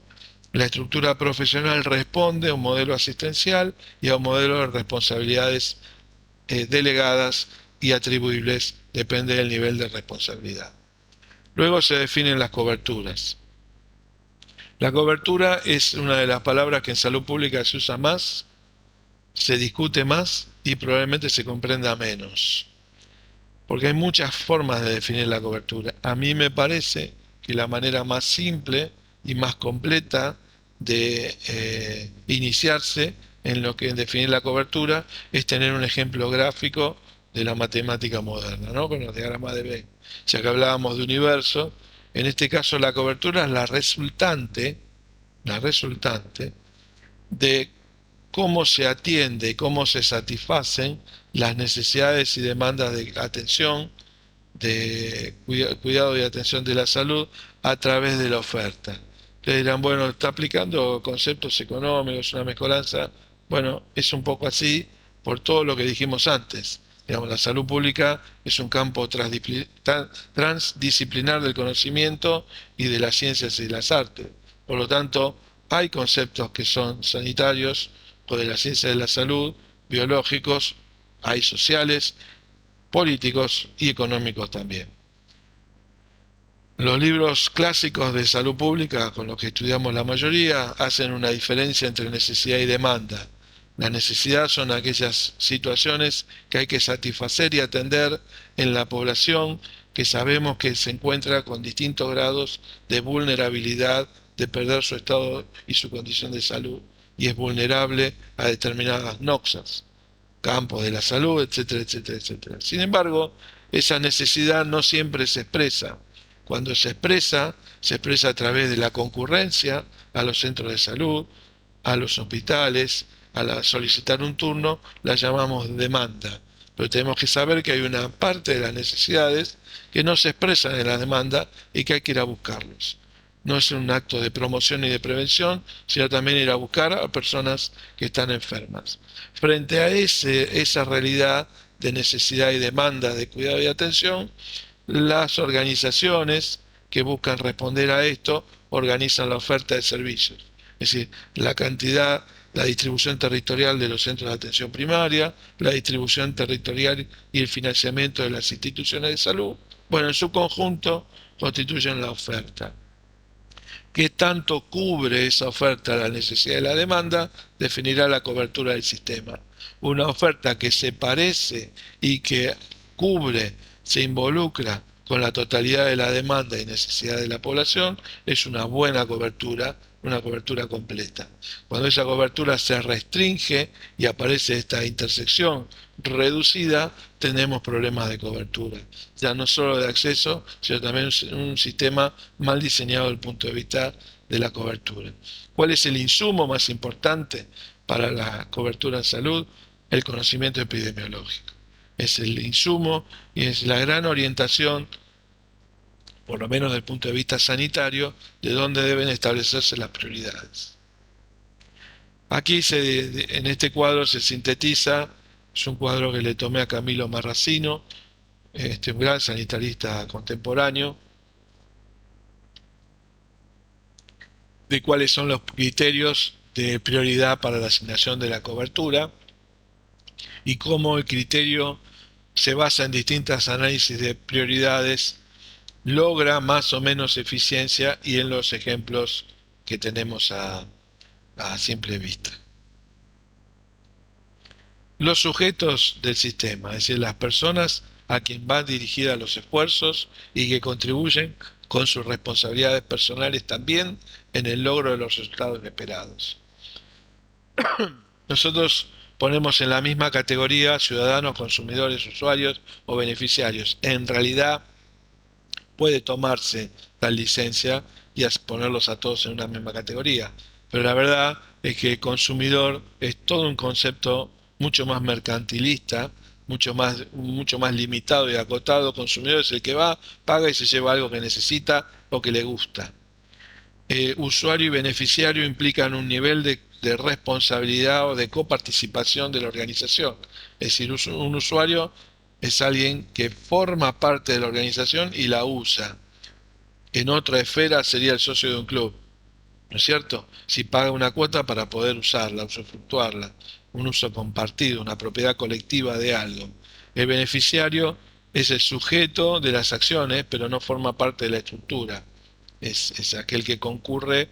la estructura profesional responde a un modelo asistencial y a un modelo de responsabilidades delegadas y atribuibles, depende del nivel de responsabilidad. Luego se definen las coberturas. La cobertura es una de las palabras que en salud pública se usa más, se discute más y probablemente se comprenda menos. Porque hay muchas formas de definir la cobertura. A mí me parece que la manera más simple y más completa de iniciarse en lo que es definir la cobertura es tener un ejemplo gráfico de la matemática moderna, ¿no? Con los diagramas de Venn. Ya que hablábamos de universo, en este caso la cobertura es la resultante de cómo se atiende, cómo se satisfacen las necesidades y demandas de atención, de cuidado y atención de la salud a través de la oferta. Ustedes dirán, bueno, está aplicando conceptos económicos, una mezcolanza. Bueno, es un poco así por todo lo que dijimos antes. Digamos, la salud pública es un campo transdisciplinar del conocimiento y de las ciencias y las artes. Por lo tanto, hay conceptos que son sanitarios o de la ciencia de la salud, biológicos, hay sociales, políticos y económicos también. Los libros clásicos de salud pública, con los que estudiamos la mayoría, hacen una diferencia entre necesidad y demanda. La necesidad son aquellas situaciones que hay que satisfacer y atender en la población que sabemos que se encuentra con distintos grados de vulnerabilidad, de perder su estado y su condición de salud, y es vulnerable a determinadas noxas, campos de la salud, etcétera, etcétera, etcétera. Sin embargo, esa necesidad no siempre se expresa. Cuando se expresa a través de la concurrencia a los centros de salud, a los hospitales, solicitar un turno, la llamamos demanda. Pero tenemos que saber que hay una parte de las necesidades que no se expresan en la demanda y que hay que ir a buscarlos. No es un acto de promoción y de prevención, sino también ir a buscar a personas que están enfermas. Frente a esa realidad de necesidad y demanda de cuidado y atención, las organizaciones que buscan responder a esto organizan la oferta de servicios. Es decir, la cantidad, la distribución territorial de los centros de atención primaria, la distribución territorial y el financiamiento de las instituciones de salud, bueno, en su conjunto constituyen la oferta. ¿Qué tanto cubre esa oferta la necesidad y la demanda? Definirá la cobertura del sistema. Una oferta que se parece y que cubre, se involucra con la totalidad de la demanda y necesidad de la población es una buena cobertura, una cobertura completa. Cuando esa cobertura se restringe y aparece esta intersección reducida, tenemos problemas de cobertura, ya no solo de acceso, sino también un sistema mal diseñado desde el punto de vista de la cobertura. ¿Cuál es el insumo más importante para la cobertura en salud? El conocimiento epidemiológico. Es el insumo y es la gran orientación, por lo menos desde el punto de vista sanitario, de dónde deben establecerse las prioridades. Aquí en este cuadro se sintetiza, es un cuadro que le tomé a Camilo Marracino, un gran sanitarista contemporáneo, de cuáles son los criterios de prioridad para la asignación de la cobertura y cómo el criterio se basa en distintas análisis de prioridades, logra más o menos eficiencia y en los ejemplos que tenemos a simple vista. Los sujetos del sistema, es decir, las personas a quien van dirigidas los esfuerzos y que contribuyen con sus responsabilidades personales también en el logro de los resultados esperados. Nosotros ponemos en la misma categoría ciudadanos, consumidores, usuarios o beneficiarios. En realidad puede tomarse tal licencia y ponerlos a todos en una misma categoría, pero la verdad es que el consumidor es todo un concepto mucho más mercantilista, mucho más limitado y acotado. Consumidor es el que va, paga y se lleva algo que necesita o que le gusta. Usuario y beneficiario implican un nivel de responsabilidad o de coparticipación de la organización. Es decir, un usuario es alguien que forma parte de la organización y la usa. En otra esfera sería el socio de un club, ¿no es cierto? Si paga una cuota para poder usarla, usufructuarla, un uso compartido, una propiedad colectiva de algo. El beneficiario es el sujeto de las acciones, pero no forma parte de la estructura. Es aquel que concurre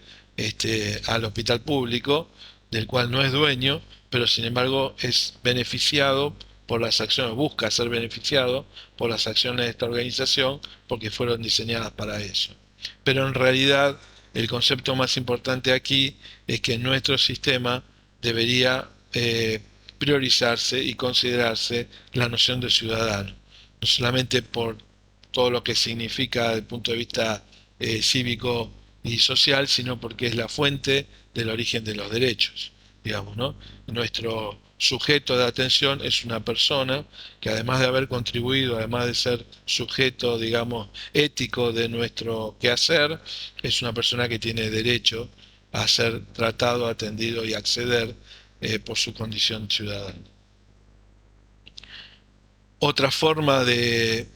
al hospital público, del cual no es dueño, pero sin embargo es beneficiado por las acciones, busca ser beneficiado por las acciones de esta organización porque fueron diseñadas para eso. Pero en realidad el concepto más importante aquí es que en nuestro sistema debería priorizarse y considerarse la noción de ciudadano, no solamente por todo lo que significa desde el punto de vista cívico y social, sino porque es la fuente del origen de los derechos, digamos, ¿no? Nuestro sujeto de atención es una persona que además de haber contribuido, además de ser sujeto, digamos, ético de nuestro quehacer, es una persona que tiene derecho a ser tratado, atendido y acceder por su condición ciudadana. Otra forma de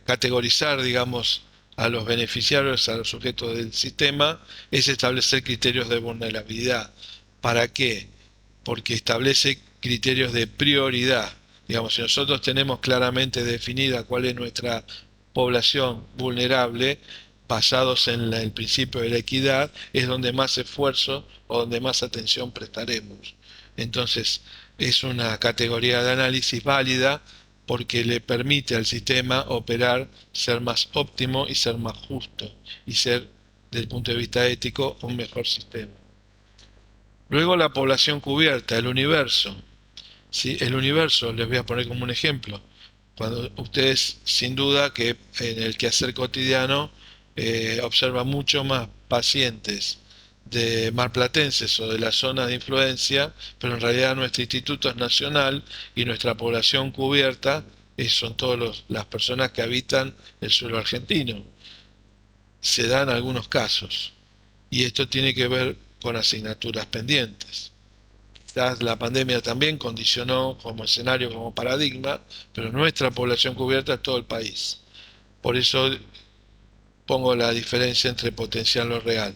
categorizar, digamos, a los beneficiarios, a los sujetos del sistema, es establecer criterios de vulnerabilidad. ¿Para qué? Porque establece criterios de prioridad. Digamos, si nosotros tenemos claramente definida cuál es nuestra población vulnerable, basados en el principio de la equidad, es donde más esfuerzo o donde más atención prestaremos. Entonces, es una categoría de análisis válida porque le permite al sistema operar, ser más óptimo y ser más justo, y ser, desde el punto de vista ético, un mejor sistema. Luego la población cubierta, el universo. ¿Sí? El universo, les voy a poner como un ejemplo. Cuando ustedes, sin duda, que en el quehacer cotidiano observan mucho más pacientes de marplatenses o de la zona de influencia, pero en realidad nuestro instituto es nacional y nuestra población cubierta son todas las personas que habitan el suelo argentino. Se dan algunos casos y esto tiene que ver con asignaturas pendientes. La pandemia también condicionó como escenario, como paradigma, pero nuestra población cubierta es todo el país. Por eso pongo la diferencia entre potencial y real.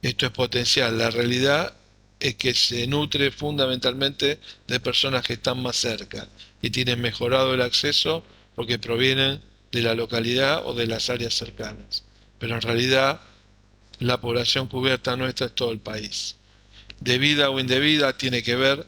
Esto es potencial. La realidad es que se nutre fundamentalmente de personas que están más cerca y tienen mejorado el acceso porque provienen de la localidad o de las áreas cercanas. Pero en realidad la población cubierta nuestra es todo el país. Debida o indebida tiene que ver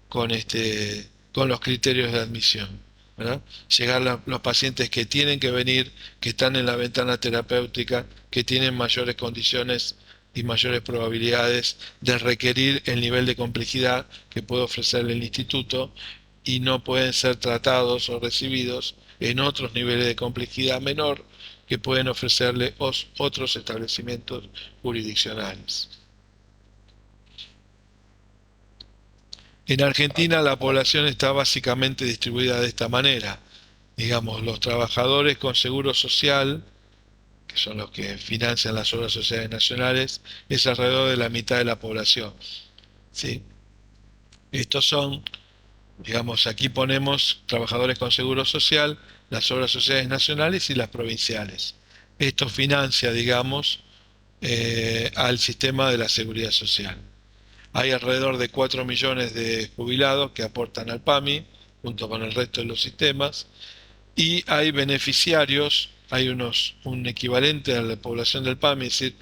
con los criterios de admisión, ¿verdad? Llegar los pacientes que tienen que venir, que están en la ventana terapéutica, que tienen mayores condiciones y mayores probabilidades de requerir el nivel de complejidad que puede ofrecer el instituto y no pueden ser tratados o recibidos en otros niveles de complejidad menor que pueden ofrecerle otros establecimientos jurisdiccionales. En Argentina la población está básicamente distribuida de esta manera. Digamos, los trabajadores con seguro social, que son los que financian las obras sociales nacionales, es alrededor de la mitad de la población. ¿Sí? Estos son, digamos, aquí ponemos trabajadores con seguro social, las obras sociales nacionales y las provinciales. Esto financia, digamos, al sistema de la seguridad social. Hay alrededor de 4 millones de jubilados que aportan al PAMI, junto con el resto de los sistemas, y hay beneficiarios, hay un equivalente a la población del PAMI, es decir,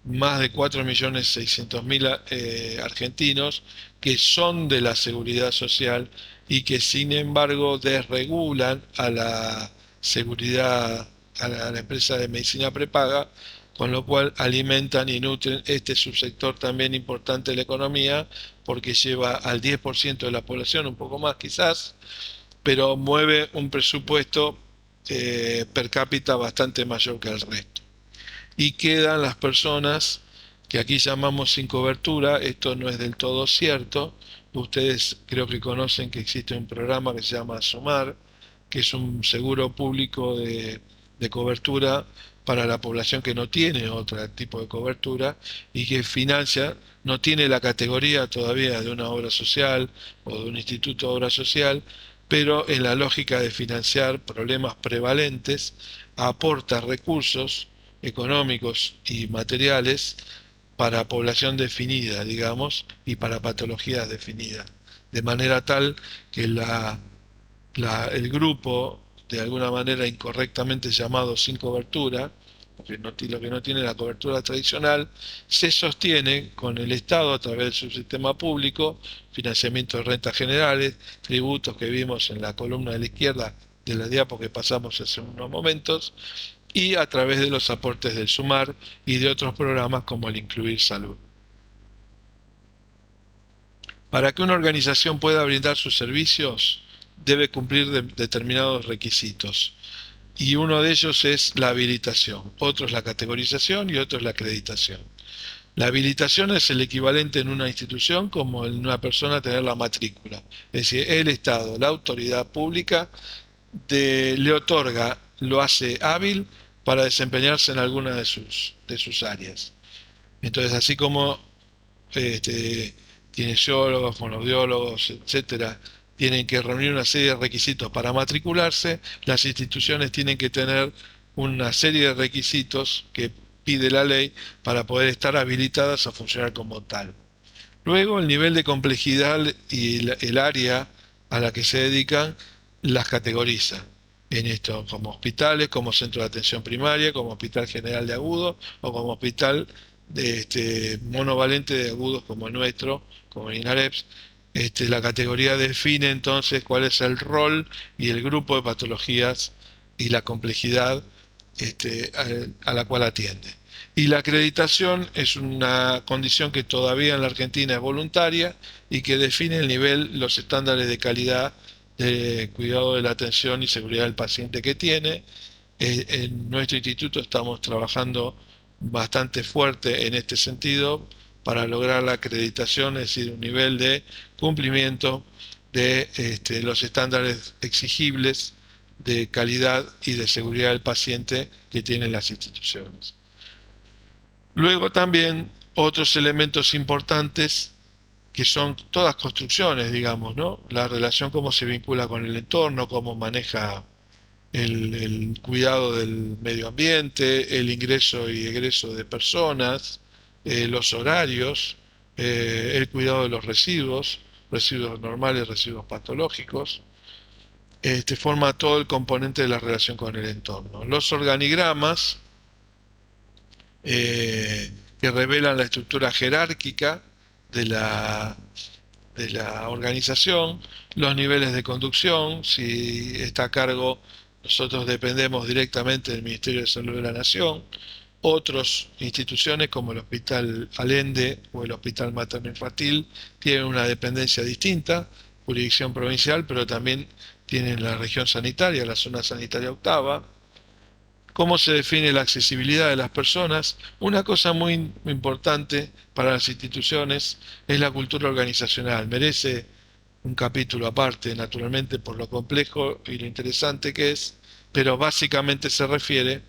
más de 4.600.000 argentinos que son de la seguridad social y que sin embargo desregulan a la seguridad, a la empresa de medicina prepaga, con lo cual alimentan y nutren este subsector también importante de la economía, porque lleva al 10% de la población, un poco más quizás, pero mueve un presupuesto per cápita bastante mayor que el resto. Y quedan las personas que aquí llamamos sin cobertura. Esto no es del todo cierto. Ustedes creo que conocen que existe un programa que se llama Sumar, que es un seguro público de cobertura para la población que no tiene otro tipo de cobertura y que financia, no tiene la categoría todavía de una obra social o de un instituto de obra social, pero en la lógica de financiar problemas prevalentes, aporta recursos económicos y materiales para población definida, digamos, y para patologías definidas, de manera tal que el grupo, de alguna manera incorrectamente llamado sin cobertura, porque lo que no tiene la cobertura tradicional, se sostiene con el Estado a través de su sistema público, financiamiento de rentas generales, tributos que vimos en la columna de la izquierda de la diapo que pasamos hace unos momentos, y a través de los aportes del SUMAR y de otros programas como el Incluir Salud. Para que una organización pueda brindar sus servicios, debe cumplir determinados requisitos. Y uno de ellos es la habilitación, otro es la categorización y otro es la acreditación. La habilitación es el equivalente en una institución como en una persona tener la matrícula. Es decir, el Estado, la autoridad pública, le otorga, lo hace hábil para desempeñarse en alguna de sus áreas. Entonces, así como este, kinesiólogos, fonoaudiólogos, etcétera, tienen que reunir una serie de requisitos para matricularse, las instituciones tienen que tener una serie de requisitos que pide la ley para poder estar habilitadas a funcionar como tal. Luego, el nivel de complejidad y el área a la que se dedican las categoriza en esto como hospitales, como centro de atención primaria, como hospital general de agudos o como hospital monovalente de agudos como el nuestro, como el INAREPS, La categoría define entonces cuál es el rol y el grupo de patologías y la complejidad a la cual atiende. Y la acreditación es una condición que todavía en la Argentina es voluntaria y que define el nivel, los estándares de calidad de cuidado de la atención y seguridad del paciente que tiene. En nuestro instituto estamos trabajando bastante fuerte en este sentido para lograr la acreditación, es decir, un nivel de cumplimiento de los estándares exigibles de calidad y de seguridad del paciente que tienen las instituciones. Luego también otros elementos importantes que son todas construcciones, digamos, ¿no? La relación, cómo se vincula con el entorno, cómo maneja el cuidado del medio ambiente, el ingreso y egreso de personas, los horarios, el cuidado de los residuos, residuos normales, residuos patológicos, forma todo el componente de la relación con el entorno. Los organigramas que revelan la estructura jerárquica de de la organización, los niveles de conducción, si está a cargo, nosotros dependemos directamente del Ministerio de Salud de la Nación, otras instituciones como el Hospital Allende o el Hospital Materno Infantil tienen una dependencia distinta, jurisdicción provincial, pero también tienen la región sanitaria, la zona sanitaria octava. ¿Cómo se define la accesibilidad de las personas? Una cosa muy importante para las instituciones es la cultura organizacional. Merece un capítulo aparte, naturalmente, por lo complejo y lo interesante que es, pero básicamente se refiere